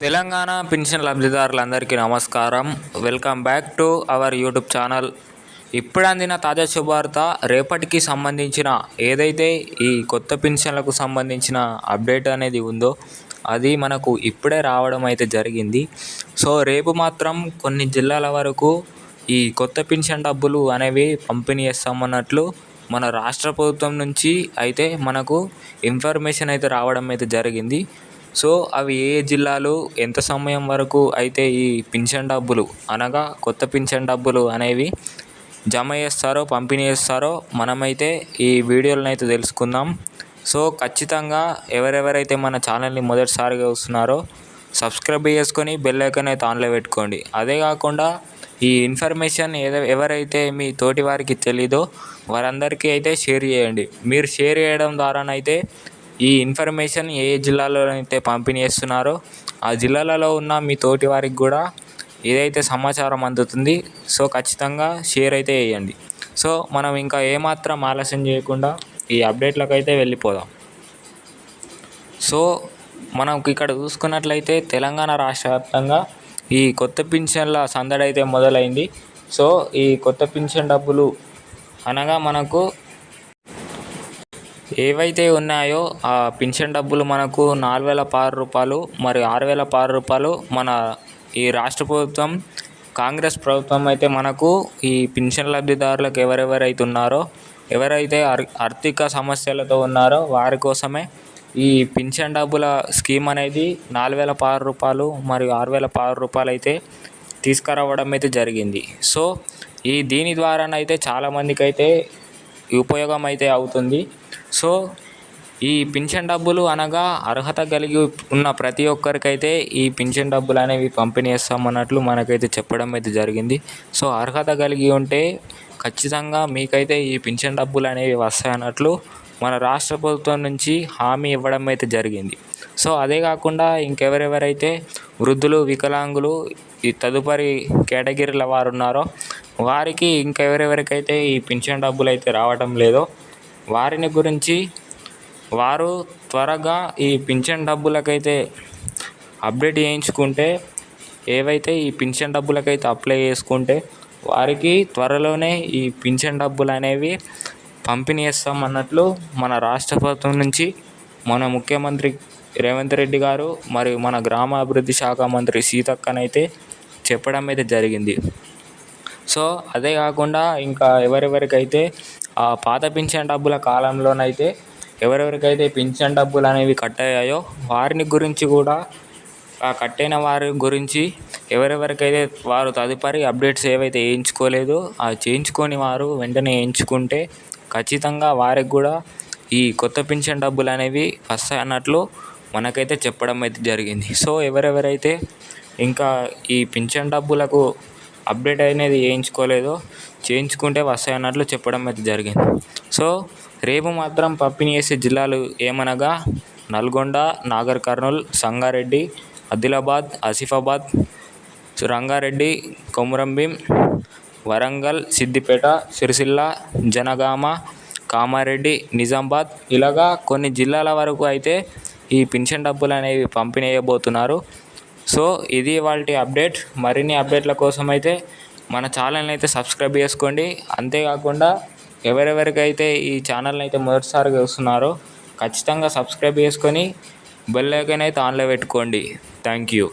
Telangana pension లబ్ధిదారులందరికీ నమస్కారం. Welcome back to our YouTube channel. ఇప్పుడు అందిన తాజా శుభవార్త, రేపటికి సంబంధించిన ఏదైతే ఈ కొత్త పెన్షన్లకు సంబంధించిన అప్డేట్ అనేది ఉందో అది మనకు ఇప్పుడే రావడం అయితే జరిగింది. సో రేపు మాత్రం కొన్ని జిల్లాల వరకు ఈ కొత్త పెన్షన్ డబ్బులు అనేవి పంపిణీ చేస్తామన్నట్లు మన రాష్ట్ర ప్రభుత్వం నుంచి అయితే మనకు ఇన్ఫర్మేషన్ అయితే రావడం అయితే జరిగింది. సో అవి ఏ జిల్లాలు ఎంత సమయం వరకు అయితే ఈ పింఛన్ డబ్బులు అనగా కొత్త పింఛన్ డబ్బులు అనేవి జమ చేస్తారో పంపిణీ చేస్తారో మనమైతే ఈ వీడియోలను అయితే తెలుసుకుందాం. సో ఖచ్చితంగా ఎవరెవరైతే మన ఛానల్ని మొదటిసారిగా చూస్తున్నారో సబ్స్క్రైబ్ చేసుకొని బెల్ ఐకాన్ అయితే ఆన్లో పెట్టుకోండి. అదే కాకుండా ఈ ఇన్ఫర్మేషన్ ఎవరైతే మీ తోటి వారికి తెలీదో వారందరికీ అయితే షేర్ చేయండి. మీరు షేర్ చేయడం ద్వారానైతే ఈ ఇన్ఫర్మేషన్ ఏ జిల్లాలో అయితే పంపిణీ చేస్తున్నారో ఆ జిల్లాలలో ఉన్న మీ తోటి వారికి కూడా ఏదైతే సమాచారం అందుతుంది. సో ఖచ్చితంగా షేర్ అయితే చేయండి. సో మనం ఇంకా ఏమాత్రం ఆలస్యం చేయకుండా ఈ అప్డేట్లకు అయితే వెళ్ళిపోదాం. సో మనం ఇక్కడ చూసుకున్నట్లయితే తెలంగాణ రాష్ట్ర వ్యాప్తంగా ఈ కొత్త పింఛన్ల సందడి అయితే మొదలైంది. సో ఈ కొత్త పింఛన్ డబ్బులు అనగా మనకు ఏవైతే ఉన్నాయో ఆ పింఛన్ డబ్బులు మనకు 4,016 రూపాయలు మరియు 6,016 రూపాయలు మన ఈ రాష్ట్ర ప్రభుత్వం కాంగ్రెస్ ప్రభుత్వం అయితే మనకు ఈ పింఛన్ లబ్ధిదారులకు ఎవరెవరైతే ఉన్నారో ఎవరైతే ఆర్థిక సమస్యలతో ఉన్నారో వారి కోసమే ఈ పింఛన్ డబ్బుల స్కీమ్ అనేది 4,016 రూపాయలు మరియు 6,016 రూపాయలు అయితే తీసుకురావడం అయితే జరిగింది. సో దీని ద్వారానైతే చాలామందికి అయితే ఉపయోగం అయితే అవుతుంది. సో ఈ పింఛన్ డబ్బులు అనగా అర్హత కలిగి ఉన్న ప్రతి ఒక్కరికైతే ఈ పింఛన్ డబ్బులు అనేవి పంపిణీ చేస్తామన్నట్లు మనకైతే చెప్పడం అయితే జరిగింది. సో అర్హత కలిగి ఉంటే ఖచ్చితంగా మీకైతే ఈ పింఛన్ డబ్బులు అనేవి వస్తాయన్నట్లు మన రాష్ట్ర ప్రభుత్వం నుంచి హామీ ఇవ్వడం అయితే జరిగింది. సో అదే కాకుండా ఇంకెవరెవరైతే వృద్ధులు, వికలాంగులు ఈ తదుపరి కేటగిరీల వారు ఉన్నారో వారికి ఇంకెవరెవరికైతే ఈ పింఛన్ డబ్బులు అయితే రావడం లేదో వారిని గురించి వారు త్వరగా ఈ పింఛన్ డబ్బులకైతే అప్డేట్ చేయించుకుంటే ఏవైతే ఈ పింఛన్ డబ్బులకైతే అప్లై చేసుకుంటే వారికి త్వరలోనే ఈ పింఛన్ డబ్బులు అనేవి పంపిణీ చేస్తామన్నట్లు మన రాష్ట్ర ప్రభుత్వం నుంచి మన ముఖ్యమంత్రి రేవంత్ రెడ్డి గారు మరియు మన గ్రామాభివృద్ధి శాఖ మంత్రి సీతక్కనైతే చెప్పడం అయితే జరిగింది. సో అదే కాకుండా ఇంకా ఎవరెవరికైతే ఆ పాత పింఛన్ డబ్బుల కాలంలోనైతే ఎవరెవరికైతే పింఛన్ డబ్బులు అనేవి కట్ అయ్యాయో వారిని గురించి కూడా ఆ కట్టైన వారి గురించి ఎవరెవరికైతే వారు తదుపరి అప్డేట్స్ ఏవైతే వేయించుకోలేదో ఆ చేయించుకొని వారు వెంటనే వేయించుకుంటే ఖచ్చితంగా వారికి కూడా ఈ కొత్త పింఛన్ డబ్బులు అనేవి వస్తాయన్నట్లు మనకైతే చెప్పడం అయితే జరిగింది. సో ఎవరెవరైతే ఇంకా ఈ పింఛన్ డబ్బులకు అప్డేట్ అనేది వేయించుకోలేదో చేయించుకుంటే వస్తాయన్నట్లు చెప్పడం అయితే జరిగింది. సో రేపు మాత్రం పంపిణీ చేసే జిల్లాలు ఏమనగా నల్గొండ, నాగర్ కర్నూల్, సంగారెడ్డి, ఆదిలాబాద్, ఆసిఫాబాద్, రంగారెడ్డి, కొమురంభీం, వరంగల్, సిద్దిపేట, సిరిసిల్ల, జనగామ, కామారెడ్డి, నిజామాబాద్ ఇలాగా కొన్ని జిల్లాల వరకు అయితే ఈ పింఛన్ డబ్బులు అనేవి పంపిణీ చేయబోతున్నారు. సో ఇది వాళ్ళ అప్డేట్. మరిన్ని అప్డేట్ల కోసం అయితే మన ఛానల్ని అయితే సబ్స్క్రైబ్ చేసుకోండి. అంతేకాకుండా ఎవరెవరికైతే ఈ ఛానల్ని అయితే మొదటిసారిగా చూస్తున్నారో ఖచ్చితంగా సబ్స్క్రైబ్ చేసుకొని బెల్ ఐకాన్ అయితే ఆన్లో పెట్టుకోండి. Thank you.